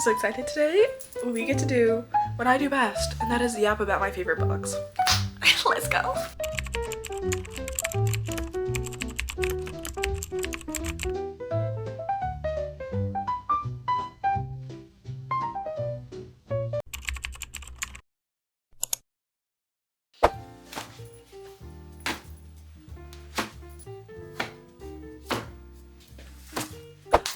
so excited today. We get to do what I do best, and that is yap about my favorite books. Let's go.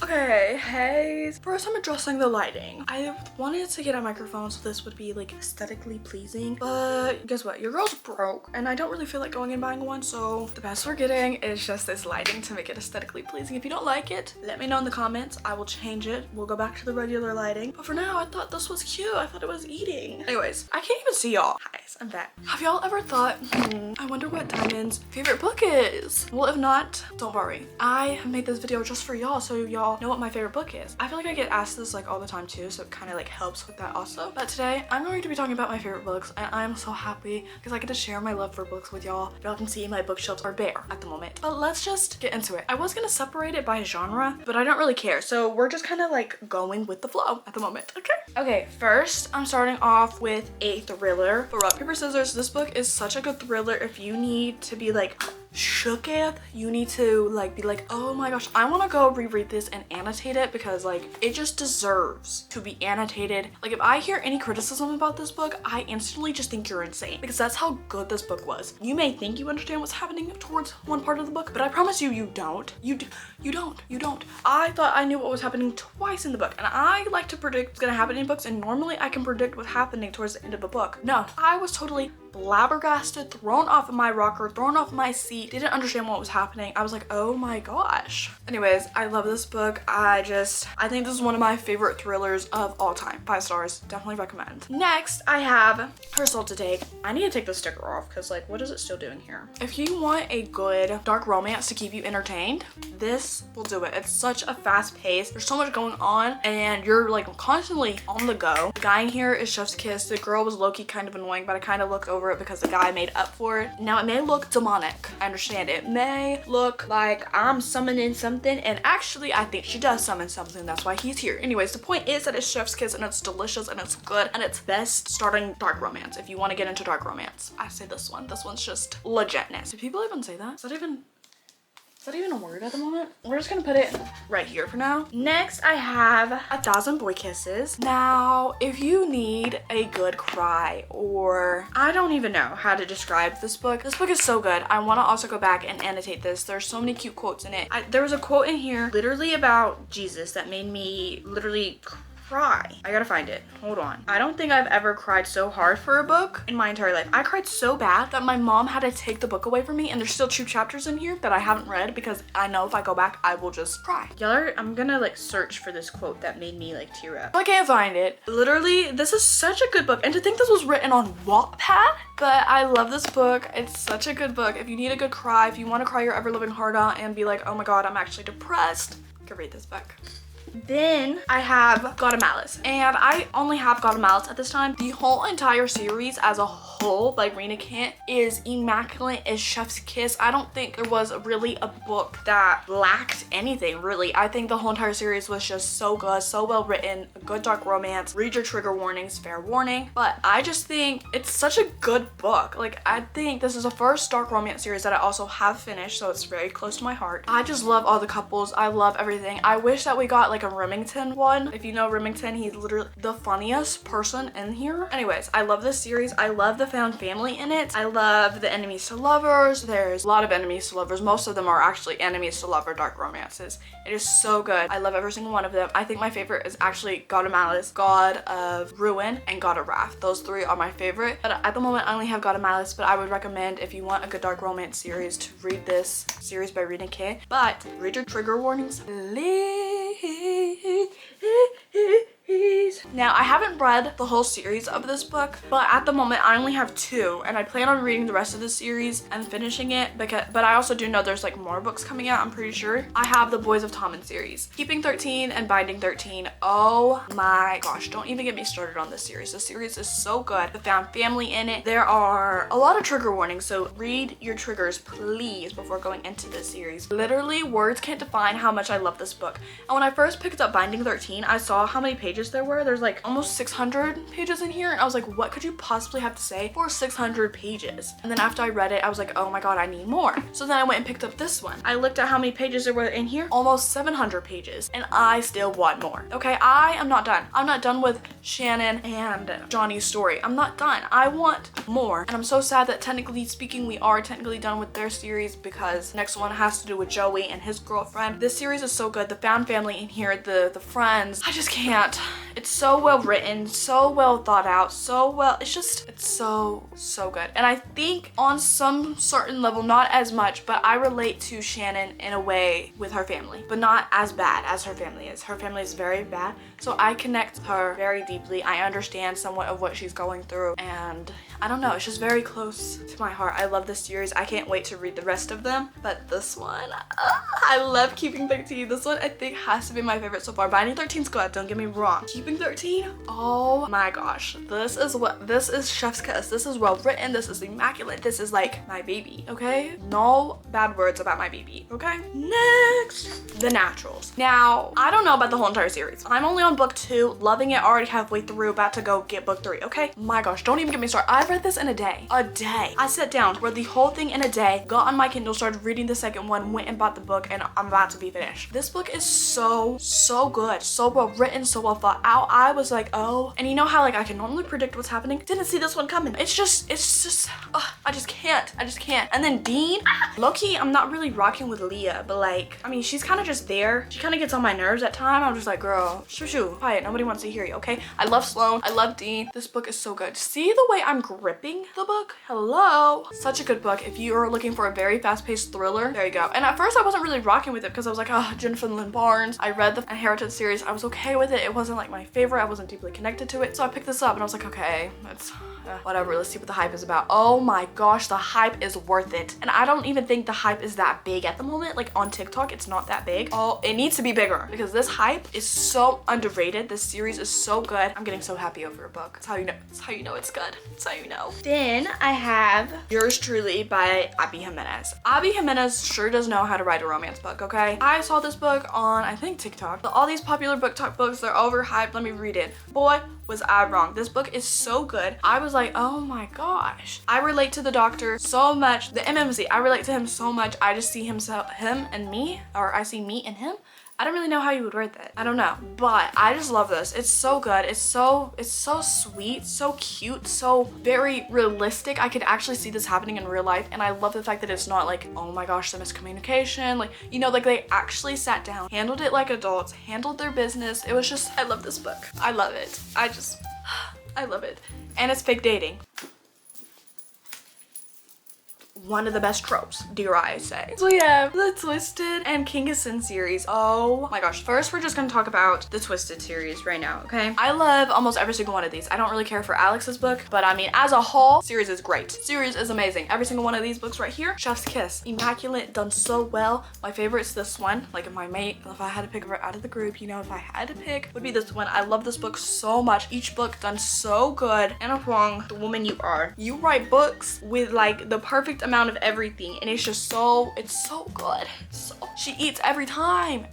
Okay, hey. First I'm addressing the lighting. I wanted to get a microphone so this would be like aesthetically pleasing, but guess what? Your girl's broke and I don't really feel like going and buying one, so the best we're getting is just this lighting to make it aesthetically pleasing. If you don't like it, let me know in the comments. I will change it. We'll go back to the regular lighting. But for now, I thought this was cute. I thought it was eating. Anyways, I can't even see y'all. Hi, I'm back. Have y'all ever thought, I wonder what Diamond's favorite book is? Well, if not, don't worry. I have made this video just for y'all so y'all know what my favorite book is. I feel like I get asked this like all the time too, so it kind of like helps with that also. But today I'm going to be talking about my favorite books, and I'm so happy because I get to share my love for books with y'all. Y'all can see my bookshelves are bare at the moment. But let's just get into it. I was gonna separate it by genre, but I don't really care. So we're just kind of like going with the flow at the moment, okay? Okay, first I'm starting off with a thriller for Rock, Paper, Scissors. This book is such a good thriller. If you need to be like shooketh, you need to like be like, oh my gosh, I want to go reread this and annotate it because like it just deserves to be annotated. Like if I hear any criticism about this book, I instantly just think you're insane because that's how good this book was. You may think you understand what's happening towards one part of the book, but I promise you, you don't. You don't. I thought I knew what was happening twice in the book, and I like to predict what's gonna happen in books, and normally I can predict what's happening towards the end of a book. No, I was totally flabbergasted, thrown off of my rocker, thrown off my seat, didn't understand what was happening. I was like, oh my gosh. Anyways, I love this book. I think this is one of my favorite thrillers of all time. 5 stars, definitely recommend. Next, I have Her Soul to Take. I need to take the sticker off because like, what is it still doing here? If you want a good dark romance to keep you entertained, this will do it. It's such a fast pace. There's so much going on and you're like constantly on the go. The guy in here is Chef's Kiss. The girl was low-key kind of annoying, but I kind of looked over it because the guy made up for it. Now it may look demonic. I understand it may look like I'm summoning something, and actually I think she does summon something. That's why he's here. Anyways, the point is that it's Chef's Kiss and it's delicious and it's good and it's best starting dark romance. If you want to get into dark romance, I say this one. This one's just legitness. Do people even say that? Is that even a word at the moment? We're just gonna put it right here for now. Next, I have 1,000 Boy Kisses. Now, if you need a good cry, or I don't even know how to describe this book is so good. I wanna also go back and annotate this. There's so many cute quotes in it. There was a quote in here literally about Jesus that made me literally cry. I gotta find it. Hold on. I don't think I've ever cried so hard for a book in my entire life. I cried so bad that my mom had to take the book away from me, and there's still 2 chapters in here that I haven't read because I know if I go back, I will just cry. I'm gonna like search for this quote that made me like tear up. I can't find it. Literally, this is such a good book, and to think this was written on Wattpad, but I love this book. It's such a good book. If you need a good cry, if you want to cry your ever-living heart out and be like, oh my god, I'm actually depressed, you can read this book. Then I have God of Malice, and I only have God of Malice at this time. The whole entire series as a whole by Rena Kent is immaculate as Chef's Kiss. I don't think there was really a book that lacked anything really. I think the whole entire series was just so good, so well written, a good dark romance. Read your trigger warnings, fair warning. But I just think it's such a good book. Like, I think this is the first dark romance series that I also have finished, so it's very close to my heart. I just love all the couples. I love everything. I wish that we got like a Remington one. If you know Remington, he's literally the funniest person in here. Anyways, I love this series. I love the found family in it. I love the enemies to lovers. There's a lot of enemies to lovers. Most of them are actually enemies to lover dark romances. It is so good. I love every single one of them. I think my favorite is actually God of Malice, God of Ruin, and God of Wrath. Those 3 are my favorite. But at the moment, I only have God of Malice, but I would recommend if you want a good dark romance series to read this series by Rena Kent. But read your trigger warnings, please. Now, I haven't read the whole series of this book, but at the moment I only have 2, and I plan on reading the rest of the series and finishing it but I also do know there's like more books coming out, I'm pretty sure. I have the Boys of Tommen series, Keeping 13 and Binding 13. Oh my gosh, don't even get me started on this series. This series is so good. The found family in it. There are a lot of trigger warnings, so read your triggers please before going into this series. Literally, words can't define how much I love this book. And when I first picked up Binding 13, I saw how many pages there were. There's like almost 600 pages in here, and I was like, what could you possibly have to say for 600 pages? And then after I read it, I was like, oh my god, I need more. So then I went and picked up this one. I looked at how many pages there were in here, almost 700 pages, and I still want more. Okay, I am not done. I'm not done with Shannon and Johnny's story. I'm not done. I want more. And I'm so sad that technically speaking, we are technically done with their series, because next one has to do with Joey and his girlfriend. This series is so good. The found family in here, the friends, I just can't. It's so well written, so well thought out, so well, it's so good. And I think on some certain level, not as much, but I relate to Shannon in a way with her family, but not as bad as her family is. Her family is very bad, so I connect with her very deeply. I understand somewhat of what she's going through, and I don't know, it's just very close to my heart. I love this series. I can't wait to read the rest of them, but this one, I love Keeping 13. This one I think has to be my favorite so far. Binding 13's good, don't get me wrong. Keeping 13, oh my gosh, this is chef's kiss. This is well written, this is immaculate, this is like my baby, okay? No bad words about my baby, okay? Next, The Naturals. Now, I don't know about the whole entire series. I'm only on book 2, loving it already halfway through, about to go get book 3, okay? My gosh, don't even get me started. I read this in a day. I sat down, read the whole thing in a day, got on my Kindle, started reading the second one, went and bought the book, and I'm about to be finished. This book is so good, so well written, so well thought out. I was like, oh, and you know how like I can normally predict what's happening? Didn't see this one coming. It's just, I just can't. And then Dean, low-key, I'm not really rocking with Leah, but like, I mean, she's kind of just there. She kind of gets on my nerves at times. I'm just like, girl, shoo, quiet. Nobody wants to hear you, okay? I love Sloane. I love Dean. This book is so good. See the way I'm gripping the book? Hello. Such a good book. If you are looking for a very fast-paced thriller, there you go. And at first I wasn't really rocking with it because I was like, oh, Jennifer Lynn Barnes. I read the Inheritance series. I was okay with it. It wasn't like my favorite. I wasn't deeply connected to it. So I picked this up and I was like, okay, it's whatever. Let's see what the hype is about. Oh my gosh, the hype is worth it. And I don't even think the hype is that big at the moment. Like on TikTok, it's not that big. Oh, it needs to be bigger because this hype is so underrated. This series is so good. I'm getting so happy over a book. That's how you know. That's how you know it's good. That's how you know. Then I have Yours Truly by Abby Jimenez. Abby Jimenez sure does know how to write a romance book, okay? I saw this book on, I think, TikTok. All these popular BookTok books, they're overhyped. Let me read it. Boy, was I wrong. This book is so good. I was like, oh my gosh. I relate to the doctor so much. The MMC, I relate to him so much. I just see him and me, or I see me and him. I don't really know how you would write that. I don't know, but I just love this. It's so good. It's so sweet, so cute, so very realistic. I could actually see this happening in real life, and I love the fact that it's not like, oh my gosh, the miscommunication. Like, you know, like they actually sat down, handled it like adults, handled their business. It was just, I love this book. I love it. I love it. And it's fake dating. One of the best tropes, dare I say. So we have the Twisted and King of Sin series. Oh my gosh. First, we're just gonna talk about the Twisted series right now, okay? I love almost every single one of these. I don't really care for Alex's book, but I mean, as a whole, series is great. Series is amazing. Every single one of these books right here, chef's kiss. Immaculate, done so well. My favorite's this one. Like if I had to pick her out of the group, you know, if I had to pick, would be this one. I love this book so much. Each book done so good. Anna Huang, The Woman You Are. You write books with like the perfect amount of everything, and it's just it's so good. She eats every time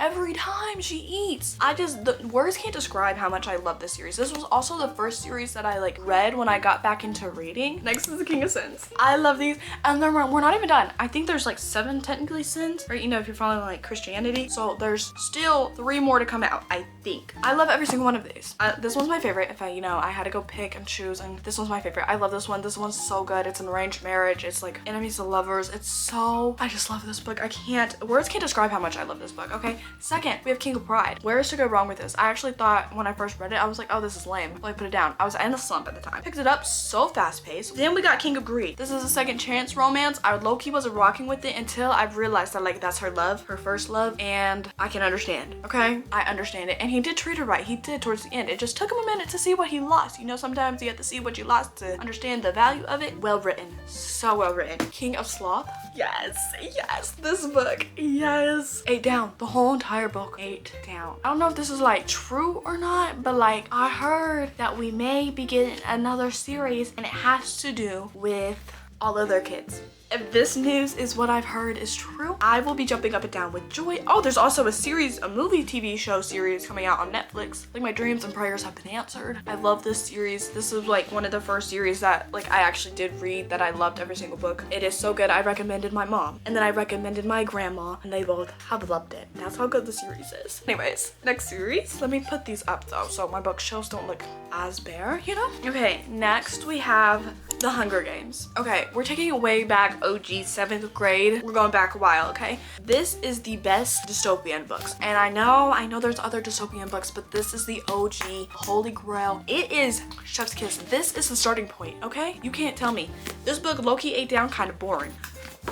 she eats. The words can't describe how much I love this series. This was also the first series that I like read when I got back into reading. Next is The King of Sins. I love these, and then we're not even done. I think there's like 7 technically sins, right? You know, if you're following like Christianity. So there's still 3 more to come out, I think. I love every single one of these. This one's my favorite. If I had to go pick and choose, and this one's my favorite. I love this one. This one's so good. It's an arranged marriage. It's like enemies to lovers. I just love this book. Words can't describe describe how much I love this book, okay? Second, we have King of Pride. Where is to go wrong with this? I actually thought when I first read it, I was like, oh, this is lame. So I put it down. I was in a slump at the time. Picked it up, so fast paced. Then we got King of Greed. This is a second chance romance. I low-key wasn't rocking with it until I realized that like that's her love, her first love, and I can understand, okay? I understand it. And he did treat her right. He did towards the end. It just took him a minute to see what he lost. You know, sometimes you have to see what you lost to understand the value of it. Well written. So well written. King of Sloth. Yes, yes, this book, yes. 8 down, the whole entire book, 8 down. I don't know if this is like true or not, but like I heard that we may be getting another series and it has to do with all of their kids. If this news is what I've heard is true, I will be jumping up and down with joy. Oh, there's also a series, a movie TV show series coming out on Netflix. Like my dreams and prayers have been answered. I love this series. This is like one of the first series that like I actually did read that I loved every single book. It is so good. I recommended my mom and then I recommended my grandma and they both have loved it. That's how good the series is. Anyways, next series. Let me put these up though so my bookshelves don't look as bare, you know? Okay, next we have The Hunger Games. Okay, we're taking it way back OG 7th grade. We're going back a while, okay? This is the best dystopian books. And I know there's other dystopian books, but this is the OG holy grail. It is chef's kiss. This is the starting point, okay? You can't tell me. This book low-key 8 down kind of boring.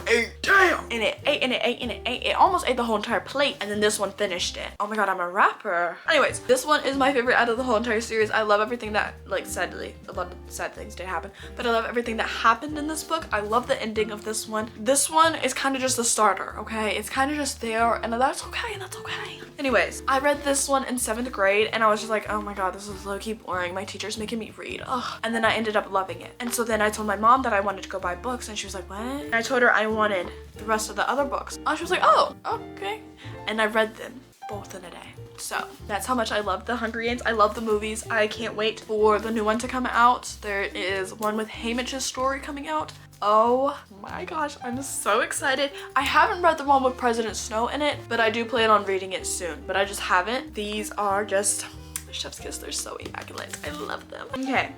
8 down. And it ate and it ate and it ate. It almost ate the whole entire plate and then this one finished it. Oh my god, I'm a rapper. Anyways, this one is my favorite out of the whole entire series. I love everything that, like sadly, a lot of sad things did happen, but I love everything that happened in this book. I love the ending of this one. This one is kind of just the starter, okay? It's kind of just there and that's okay, that's okay. Anyways, I read this one in 7th grade and I was just like, oh my god, this is low-key boring. My teacher's making me read. Ugh. And then I ended up loving it. And so then I told my mom that I wanted to go buy books and she was like, what? And I told her I wanted the rest of the other books. She was like, oh, okay. And I read them both in a day. So that's how much I love The Hunger Games. I love the movies. I can't wait for the new one to come out. There is one with Haymitch's story coming out. Oh my gosh, I'm so excited. I haven't read the one with President Snow in it, but I do plan on reading it soon, but I just haven't. These are just chef's kiss. They're so immaculate. I love them. Okay,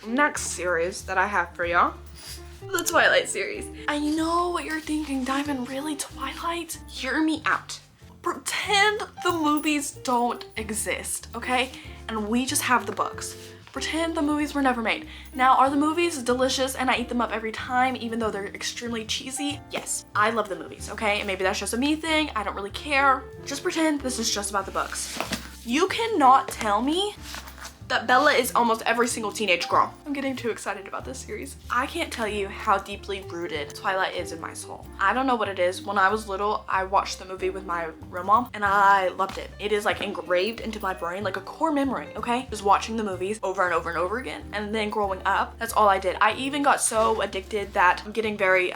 next series that I have for y'all. The Twilight series. I know what you're thinking, Diamond, really, Twilight? Hear me out. Pretend the movies don't exist, okay? And we just have the books. Pretend the movies were never made. Now, are the movies delicious and I eat them up every time, even though they're extremely cheesy? Yes, I love the movies, okay? And maybe that's just a me thing, I don't really care. Just pretend this is just about the books. You cannot tell me that Bella is almost every single teenage girl. I'm getting too excited about this series. I can't tell you how deeply rooted Twilight is in my soul. I don't know what it is. When I was little, I watched the movie with my real mom and I loved it. It is like engraved into my brain, like a core memory, okay? Just watching the movies over and over and over again. And then growing up, that's all I did. I even got so addicted that I'm getting very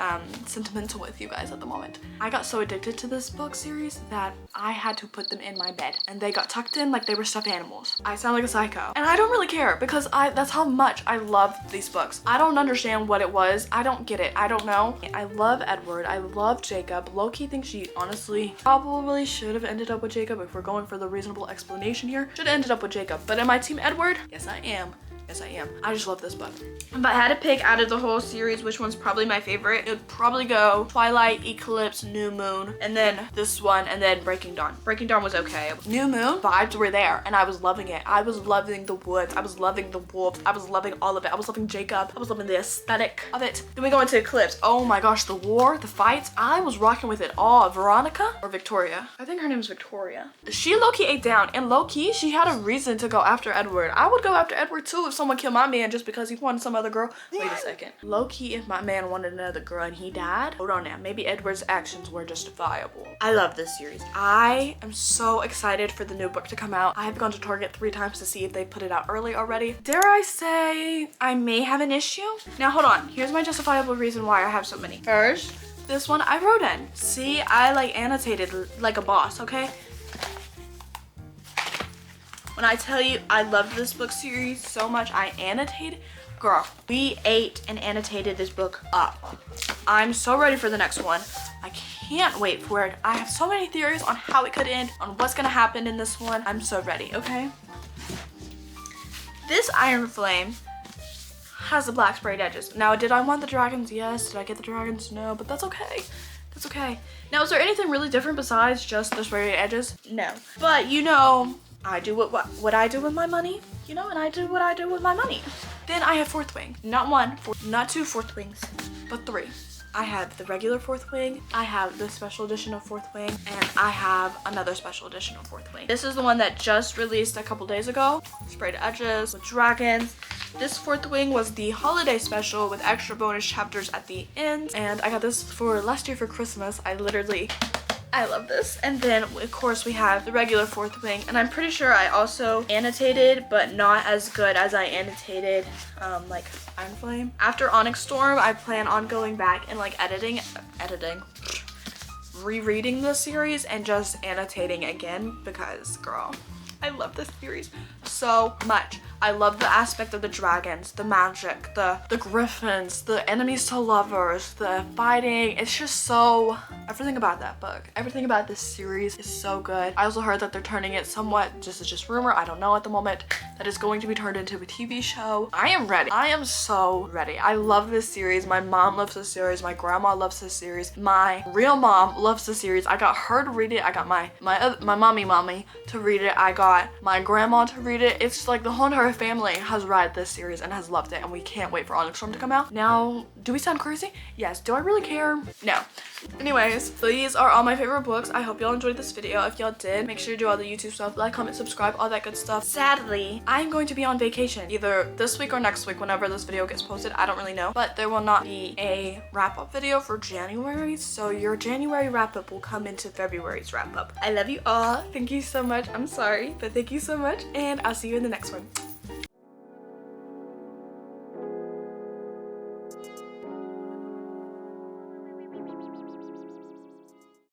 sentimental with you guys at the moment. I got so addicted to this book series that I had to put them in my bed and they got tucked in like they were stuffed animals. I sound like a psycho. And I don't really care because that's how much I love these books. I don't understand what it was. I don't get it. I don't know. I love Edward. I love Jacob. Low-key thinks she honestly probably should have ended up with Jacob if we're going for the reasonable explanation here. Should have ended up with Jacob. But am I team Edward? Yes, I am. Yes, I am. I just love this book. If I had to pick out of the whole series which one's probably my favorite, it would probably go Twilight, Eclipse, New Moon, and then this one, and then Breaking Dawn. Breaking Dawn was okay. New Moon, vibes were there, and I was loving it. I was loving the woods. I was loving the wolves. I was loving all of it. I was loving Jacob. I was loving the aesthetic of it. Then we go into Eclipse. Oh my gosh, the war, the fights. I was rocking with it all. Veronica or Victoria? I think her name is Victoria. She low-key ate down, and low-key, she had a reason to go after Edward. I would go after Edward too if someone killed my man just because he wanted some other girl. Wait a second. Low-key, if my man wanted another girl and he died, hold on now, maybe Edward's actions were justifiable. I love this series. I am so excited for the new book to come out. I have gone to Target 3 times to see if they put it out early already. Dare I say I may have an issue? Now hold on, here's my justifiable reason why I have so many. First, this one I wrote in. See, I like annotated like a boss, okay? When I tell you I love this book series so much, I annotated. Girl, we ate and annotated this book up. I'm so ready for the next one. I can't wait for it. I have so many theories on how it could end, on what's gonna happen in this one. I'm so ready, okay? This Iron Flame has the black sprayed edges. Now, did I want the dragons? Yes. Did I get the dragons? No, but that's okay. It's okay. Now, is there anything really different besides just the sprayed edges? No. But you know, I do what I do with my money, you know, and I do what I do with my money. Then I have fourth wing. Not one, not two fourth wings, but three. I have the regular fourth wing, I have the special edition of fourth wing, and I have another special edition of fourth wing. This is the one that just released a couple days ago. Sprayed edges with dragons. This fourth wing was the holiday special with extra bonus chapters at the end. And I got this for last year for Christmas. I love this. And then of course we have the regular fourth wing, and I'm pretty sure I also annotated, but not as good as I annotated like Iron Flame. After Onyx Storm, I plan on going back and like rereading the series and just annotating again because girl, I love this series so much. I love the aspect of the dragons, the magic, the griffins, the enemies to lovers, the fighting. It's just so, everything about that book, everything about this series is so good. I also heard that they're turning it somewhat, it's just rumor, I don't know at the moment, that is going to be turned into a TV show. I am ready. I am so ready. I love this series. My mom loves this series. My grandma loves this series. My real mom loves the series. I got her to read it. I got my mommy to read it. I got my grandma to read it. It's like the whole entire family has read this series and has loved it, and we can't wait for Onyx Storm to come out. Now, do we sound crazy? Yes. Do I really care? No. Anyways, these are all my favorite books. I hope y'all enjoyed this video. If y'all did, make sure to do all the YouTube stuff, like, comment, subscribe, all that good stuff. Sadly, I'm going to be on vacation either this week or next week whenever this video gets posted. I don't really know, but there will not be a wrap-up video for January, so your January wrap-up will come into February's wrap-up. I love you all. Thank you so much. I'm sorry, but thank you so much, and I'll see you in the next one.